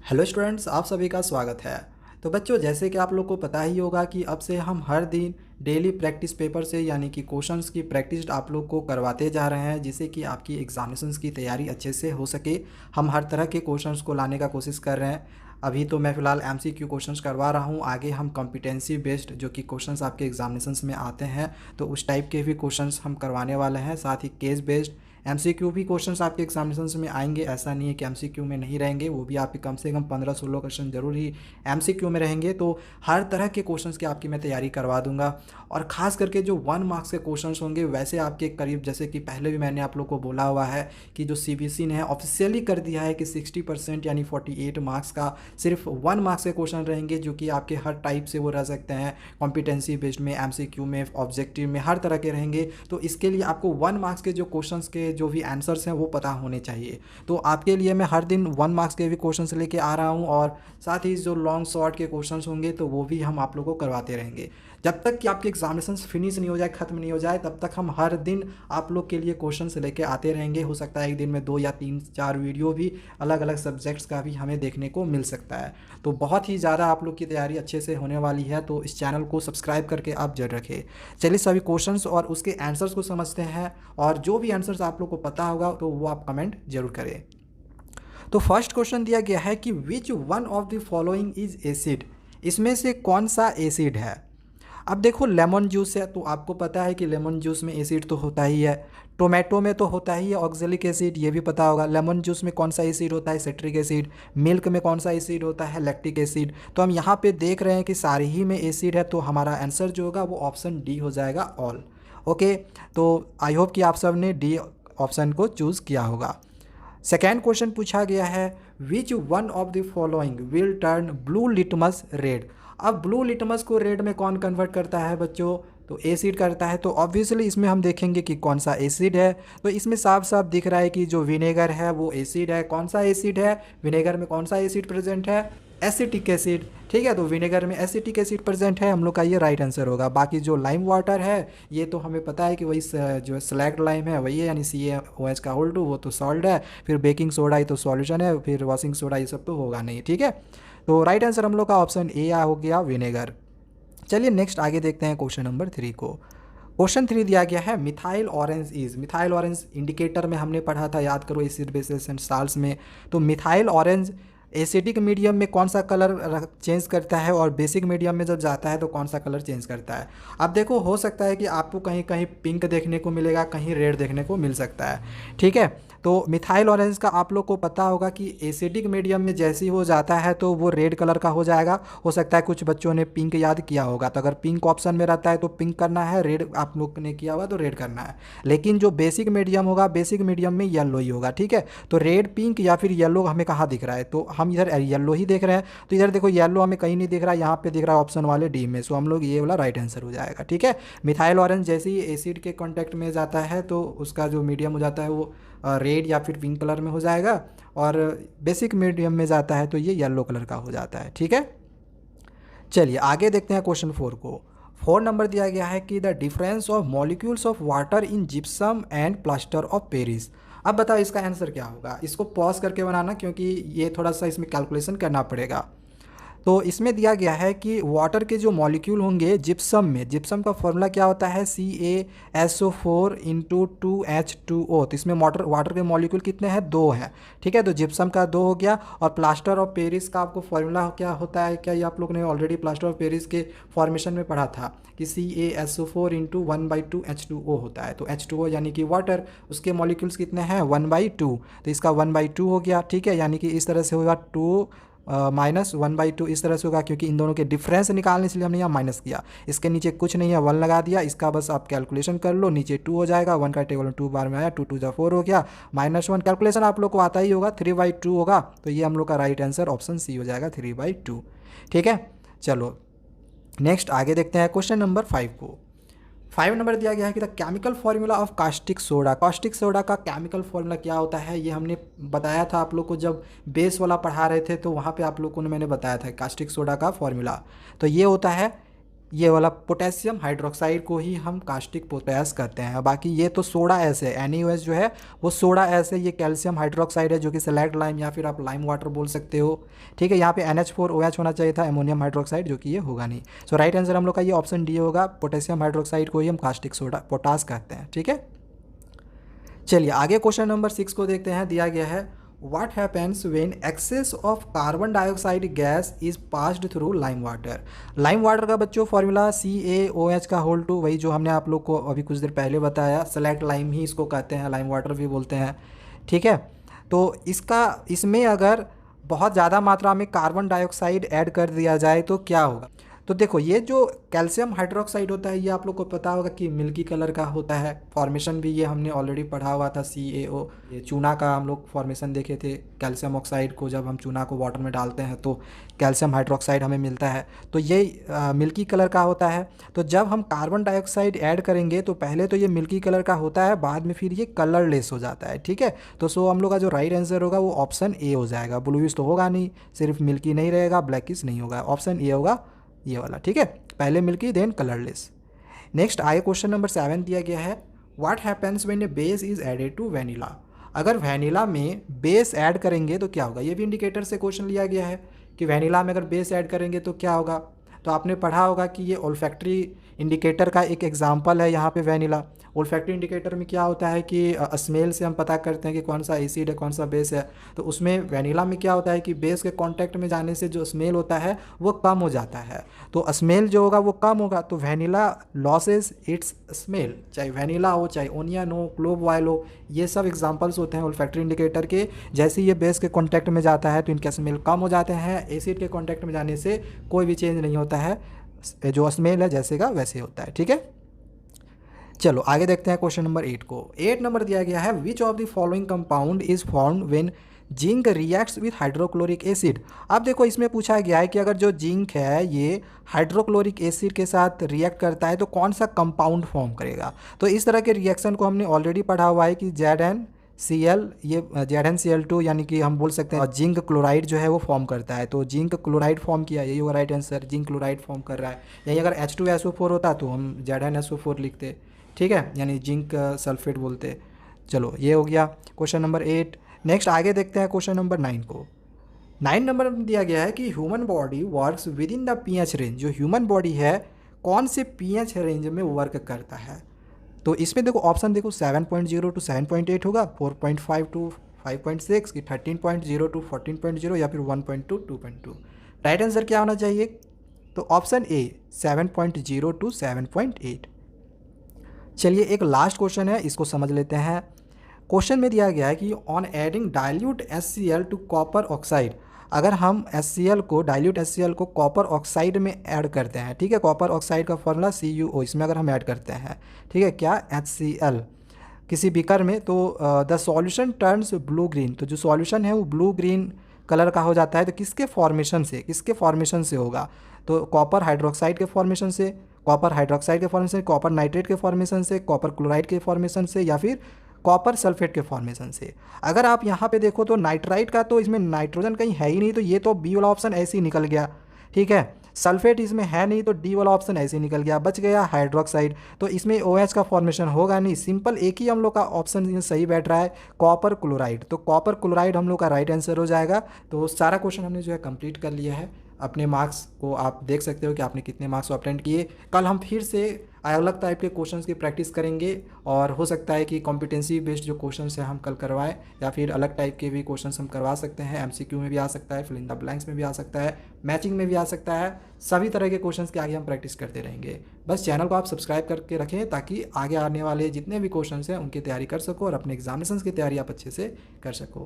Hello students, आप सभी का स्वागत है। तो बच्चों, जैसे कि आप लोग को पता ही होगा कि अब से हम हर दिन डेली प्रैक्टिस पेपर से यानी कि क्वेश्चंस की प्रैक्टिस आप लोग को करवाते जा रहे हैं, जिससे कि आपकी एग्जामिनेशंस की तैयारी अच्छे से हो सके। हम हर तरह के क्वेश्चंस को लाने का कोशिश कर रहे हैं। अभी तो मैं फ़िलहाल एमसीक्यू क्वेश्चंस करवा रहा हूँ, आगे हम कॉम्पिटेंसी बेस्ड जो कि क्वेश्चंस आपके एग्जामिनेशंस में आते हैं तो उस टाइप के भी क्वेश्चंस हम करवाने वाले हैं। साथ ही केस बेस्ड एमसीक्यू भी क्वेश्चंस आपके एग्जामिनेशंस में आएंगे। ऐसा नहीं है कि एमसीक्यू में नहीं रहेंगे, वो भी आपके कम से कम 15-16 क्वेश्चन जरूर ही एमसीक्यू में रहेंगे। तो हर तरह के क्वेश्चंस की आपकी मैं तैयारी करवा दूंगा। और ख़ास करके जो 1 मार्क्स के क्वेश्चंस होंगे, वैसे आपके करीब, जैसे कि पहले भी मैंने आप लोग को बोला हुआ है कि जो सीबीएसई ने ऑफिशियली कर दिया है कि 60% यानी 48 मार्क्स का सिर्फ 1 मार्क्स के क्वेश्चन रहेंगे, जो कि आपके हर टाइप से वो रह सकते हैं। कॉम्पिटेंसी बेस्ड में, एमसीक्यू में, ऑब्जेक्टिव में, हर तरह के रहेंगे। तो इसके लिए आपको 1 मार्क्स के जो क्वेश्चंस के जो भी आंसर्स हैं वो पता होने चाहिए। तो आपके लिए मैं हर दिन 1 मार्क्स के भी क्वेश्चंस लेके आ रहा हूँ, और साथ ही जो लॉन्ग शॉर्ट के क्वेश्चंस होंगे तो वो भी हम आप लोगों को करवाते रहेंगे। जब तक कि आपके एग्जामिनेशन फिनिश नहीं हो जाए, ख़त्म नहीं हो जाए, तब तक हम हर दिन आप लोग के लिए क्वेश्चंस लेके आते रहेंगे। हो सकता है एक दिन में 2 या 3-4 वीडियो भी अलग अलग सब्जेक्ट्स का भी हमें देखने को मिल सकता है। तो बहुत ही ज़्यादा आप लोग की तैयारी अच्छे से होने वाली है, तो इस चैनल को सब्सक्राइब करके आप जरूर रखें। चलिए सभी क्वेश्चंस और उसके आंसर्स को समझते हैं, और जो भी आंसर्स आप लोग को पता होगा तो वो आप कमेंट जरूर करें। तो फर्स्ट क्वेश्चन दिया गया है कि which one of the following is acid. इसमें से कौन सा एसिड है। अब देखो, लेमन जूस है तो आपको पता है कि लेमन जूस में एसिड तो होता ही है। टोमेटो में तो होता ही है ऑक्जेलिक एसिड, ये भी पता होगा। लेमन जूस में कौन सा एसिड होता है, सिट्रिक एसिड। मिल्क में कौन सा एसिड होता है, लैक्टिक एसिड। तो हम यहाँ पे देख रहे हैं कि सारी ही में एसिड है, तो हमारा आंसर जो होगा वो ऑप्शन डी हो जाएगा, ऑल। ओके, तो आई होप कि आप सब ने डी ऑप्शन को चूज़ किया होगा। सेकेंड क्वेश्चन पूछा गया है, which one of the following will turn blue litmus red. अब ब्लू लिटमस को रेड में कौन कन्वर्ट करता है बच्चों, तो एसिड करता है। तो ऑब्वियसली इसमें हम देखेंगे कि कौन सा एसिड है। तो इसमें साफ साफ दिख रहा है कि जो विनेगर है वो एसिड है। कौन सा एसिड है, विनेगर में कौन सा एसिड प्रेजेंट है, एसिटिक एसिड। ठीक है, तो विनेगर में एसिटिक एसिड प्रेजेंट है, हम लोग का ये राइट आंसर होगा। बाकी जो लाइम वाटर है ये तो हमें पता है कि वही जो स्लैग्ड लाइम है वही है, यानी CaOH का होल 2, वो तो सॉल्ट है। फिर बेकिंग सोडा ये तो सॉल्यूशन है, फिर वॉशिंग सोडा ये सब तो होगा नहीं। ठीक है, तो राइट आंसर हम लोग का ऑप्शन ए हो गया, विनेगर। चलिए नेक्स्ट आगे देखते हैं क्वेश्चन नंबर 3 को। क्वेश्चन 3 दिया गया है, methyl orange is. Methyl orange indicator में हमने पढ़ा था, याद करो, एसिड बेसिस एंड साल्ट्स में। तो मिथाइल ऑरेंज एसिडिक मीडियम में कौन सा कलर चेंज करता है, और बेसिक मीडियम में जब जाता है तो कौन सा कलर चेंज करता है। अब देखो, हो सकता है कि आपको कहीं कहीं पिंक देखने को मिलेगा, कहीं रेड देखने को मिल सकता है। ठीक है, तो मिथाइल ऑरेंज का आप लोग को पता होगा कि एसिडिक मीडियम में जैसे ही वो जाता है तो वो रेड कलर का हो जाएगा। हो सकता है कुछ बच्चों ने पिंक याद किया होगा, तो अगर पिंक ऑप्शन में रहता है तो पिंक करना है, रेड आप लोग ने किया होगा तो रेड करना है। लेकिन जो बेसिक मीडियम होगा, बेसिक मीडियम में येलो ही होगा। ठीक है, तो रेड, पिंक या फिर येलो हमें कहाँ दिख रहा है, तो हम इधर येलो ही देख रहे हैं। तो इधर देखो, येलो हमें कहीं नहीं दिख रहा है, यहाँ पे दिख रहा है ऑप्शन वाले डी में। सो हम लोग ये वाला राइट आंसर हो जाएगा। ठीक है, मिथाइल ऑरेंज जैसे ही एसिड के कॉन्टैक्ट में जाता है तो उसका जो मीडियम हो जाता है वो रेड या फिर पिंक कलर में हो जाएगा, और बेसिक मीडियम में जाता है तो ये येलो कलर का हो जाता है। ठीक है, चलिए आगे देखते हैं क्वेश्चन 4 को। 4 नंबर दिया गया है कि the difference of molecules of water in gypsum and plaster of Paris. अब बताओ इसका आंसर क्या होगा। इसको पॉज करके बनाना, क्योंकि ये थोड़ा सा इसमें कैलकुलेशन करना पड़ेगा। तो इसमें दिया गया है कि वाटर के जो मॉलिक्यूल होंगे जिप्सम में, जिप्सम का फॉर्मूला क्या होता है, CaSO4 × 2H2O। तो इसमें वाटर के मॉलिक्यूल कितने हैं, 2 हैं। ठीक है, तो जिप्सम का 2 हो गया। और प्लास्टर ऑफ पेरिस का आपको फॉर्मूला क्या होता है, क्या ये आप लोग ने ऑलरेडी प्लास्टर ऑफ पेरिस के फॉर्मेशन में पढ़ा था कि CaSO4 × 1/2H2O होता है। तो H2O यानी कि वाटर, उसके मॉलिक्यूल्स कितने हैं, 1/2। तो इसका 1/2 हो गया। ठीक है, यानी कि इस तरह से होगा 2 -1/2 इस तरह से होगा, क्योंकि इन दोनों के डिफरेंस निकालने इसलिए हमने यहाँ माइनस किया। इसके नीचे कुछ नहीं है, 1 लगा दिया। इसका बस आप कैलकुलेशन कर लो, नीचे 2 हो जाएगा। 1 का टेबल 2 बार में आया, 2 2 4 हो गया, -1। कैलकुलेशन आप लोग को आता ही होगा, 3/2 होगा। तो ये हम लोग का राइट आंसर ऑप्शन सी हो जाएगा, 3/2। ठीक है, चलो नेक्स्ट आगे देखते हैं क्वेश्चन नंबर 5 को। 5 नंबर दिया गया है कि the chemical formula of caustic soda. Caustic soda का केमिकल फार्मूला क्या होता है, ये हमने बताया था आप लोग को जब बेस वाला पढ़ा रहे थे, तो वहाँ पे आप लोग को मैंने बताया था कास्टिक सोडा का फार्मूला। तो ये होता है, ये वाला पोटेशियम हाइड्रोक्साइड को ही हम कास्टिक पोटैश कहते हैं। बाकी ये तो सोडा एस है, NaOH जो है वो सोडा एस है। ये कैल्शियम हाइड्रोक्साइड है जो कि सेलेक्ट लाइम या फिर आप लाइम वाटर बोल सकते हो। ठीक है, यहाँ पे NH4OH होना चाहिए था, अमोनियम हाइड्रोक्साइड, जो कि ये होगा नहीं। सो राइट आंसर हम लोग का ये ऑप्शन डी होगा, पोटेशियम हाइड्रोक्साइड को ही हम कास्टिक सोडा पोटास कहते हैं। ठीक है, चलिए आगे क्वेश्चन नंबर 6 को देखते हैं। दिया गया है what happens when excess of carbon dioxide gas is passed through lime water. Lime water का बच्चों फॉर्मूला CaOH का होल 2, वही जो हमने आप लोग को अभी कुछ देर पहले बताया। सेलेक्ट लाइम ही इसको कहते हैं, लाइम वाटर भी बोलते हैं। ठीक है, तो इसमें अगर बहुत ज़्यादा मात्रा में कार्बन डाइऑक्साइड ऐड कर दिया जाए तो क्या होगा। तो देखो, ये जो कैल्शियम हाइड्रोक्साइड होता है ये आप लोग को पता होगा कि मिल्की कलर का होता है। फॉर्मेशन भी ये हमने ऑलरेडी पढ़ा हुआ था, CaO, ये चूना का हम लोग फॉर्मेशन देखे थे। कैल्शियम ऑक्साइड को जब हम चूना को वाटर में डालते हैं तो कैल्शियम हाइड्रोक्साइड हमें मिलता है, तो ये मिल्की कलर का होता है। तो जब हम कार्बन डाइऑक्साइड ऐड करेंगे तो पहले तो ये मिल्की कलर का होता है, बाद में फिर ये कलरलेस हो जाता है। ठीक है, तो सो हम लोग का जो राइट आंसर होगा वो ऑप्शन ए हो जाएगा। ब्लूइश तो होगा नहीं, सिर्फ मिल्की नहीं रहेगा, ब्लैकिश नहीं होगा, ऑप्शन ए होगा ये वाला। ठीक है, पहले मिल्की देन कलरलेस। नेक्स्ट आगे क्वेश्चन नंबर 7 दिया गया है what happens when a base is added to vanilla. अगर वैनिला में बेस ऐड करेंगे तो क्या होगा। ये भी इंडिकेटर से क्वेश्चन लिया गया है कि वैनिला में अगर बेस ऐड करेंगे तो क्या होगा। तो आपने पढ़ा होगा कि ये ओल्फैक्टरी इंडिकेटर का एक एग्जांपल है यहाँ पे वैनिला। ओल्फैक्टरी इंडिकेटर में क्या होता है कि स्मेल से हम पता करते हैं कि कौन सा एसिड है कौन सा बेस है। तो उसमें वैनिला में क्या होता है कि बेस के कांटेक्ट में जाने से जो स्मेल होता है वो कम हो जाता है। तो स्मेल जो होगा वो कम होगा, तो वैनिला लॉसेस इट्स स्मेल। चाहे वैनिला हो, चाहे ओनियन हो, क्लोव ऑयल हो, ये सब एग्जांपल्स होते हैं ओल्फैक्टरी इंडिकेटर के। जैसे ये बेस के कांटेक्ट में जाता है तो इनके स्मेल कम हो जाते हैं। एसिड के कांटेक्ट में जाने से कोई भी चेंज नहीं होता है, जो स्मेल है जैसे का वैसे होता है। ठीक है, चलो आगे देखते हैं क्वेश्चन नंबर 8 को। 8 नंबर दिया गया है which of the following compound is formed when zinc reacts with hydrochloric acid. अब देखो, इसमें पूछा गया है कि अगर जो जिंक है ये हाइड्रोक्लोरिक एसिड के साथ रिएक्ट करता है तो कौन सा कंपाउंड फॉर्म करेगा। तो इस तरह के रिएक्शन को हमने ऑलरेडी पढ़ा हुआ है कि ZnCl, ये ZnCl2 यानी कि हम बोल सकते हैं जिंक क्लोराइड जो है वो फॉर्म करता है। तो जिंक क्लोराइड फॉर्म किया, यही होगा right answer, zinc chloride form कर रहा है। यही अगर H2SO4 होता तो हम ZnSO4 लिखते। ठीक है, यानी जिंक सल्फेट बोलते। चलो ये हो गया क्वेश्चन नंबर 8। नेक्स्ट आगे देखते हैं क्वेश्चन नंबर 9 को। 9 नंबर में दिया गया है कि human body works with in the pH range. जो ह्यूमन बॉडी है कौन से pH रेंज में वर्क करता है। तो इसमें देखो ऑप्शन देखो 7.0 टू 7.8 होगा, 4.5 टू 5.6 कि 13.0 टू 14.0 या फिर 1.2 2.2। राइट आंसर क्या होना चाहिए। तो ऑप्शन ए 7.0 टू 7.8। चलिए एक लास्ट क्वेश्चन है, इसको समझ लेते हैं। क्वेश्चन में दिया गया है कि on adding dilute HCl to copper oxide. अगर हम HCl को डाइल्यूट HCl को कॉपर ऑक्साइड में ऐड करते हैं, ठीक है, कॉपर ऑक्साइड का फॉर्मूला CuO, इसमें अगर हम ऐड करते हैं, ठीक है, क्या HCl किसी बीकर में, तो the solution turns blue green. तो जो सॉल्यूशन है वो ब्लू ग्रीन कलर का हो जाता है। तो किसके फॉर्मेशन से होगा। तो कॉपर हाइड्रोक्साइड के फॉर्मेशन से, कॉपर हाइड्रोक्साइड के फॉर्मेशन से, कॉपर नाइट्रेट के फॉर्मेशन से, कॉपर क्लोराइड के फॉर्मेशन से, या फिर कॉपर सल्फेट के फॉर्मेशन से। अगर आप यहाँ पे देखो तो नाइट्राइट का तो इसमें नाइट्रोजन कहीं है ही नहीं, तो ये तो बी वाला ऑप्शन ऐसे ही निकल गया। ठीक है, सल्फेट इसमें है नहीं तो डी वाला ऑप्शन ऐसे निकल गया, बच गया हाइड्रोक्साइड। तो इसमें OH का फॉर्मेशन होगा नहीं, सिंपल एक ही हम लोग का ऑप्शन सही बैठ रहा है, कॉपर क्लोराइड। तो कॉपर क्लोराइड हम लोग का राइट आंसर हो जाएगा। तो सारा क्वेश्चन हमने जो है कंप्लीट कर लिया है। अपने मार्क्स को आप देख सकते हो कि आपने कितने मार्क्स अटेंड किए। कल हम फिर से अलग टाइप के क्वेश्चंस की प्रैक्टिस करेंगे और हो सकता है कि कॉम्पिटेंसी बेस्ड जो क्वेश्चंस हैं हम कल करवाएं, या फिर अलग टाइप के भी क्वेश्चंस हम करवा सकते हैं। MCQ में भी आ सकता है, फिल इन द ब्लैंक्स में भी आ सकता है, मैचिंग में भी आ सकता है। सभी तरह के क्वेश्चंस के आगे हम प्रैक्टिस करते रहेंगे। बस चैनल को आप सब्सक्राइब करके रखें ताकि आगे आने वाले जितने भी क्वेश्चंस हैं उनकी तैयारी कर सको और अपने एग्जामिनेशंस की तैयारी आप अच्छे से कर सको।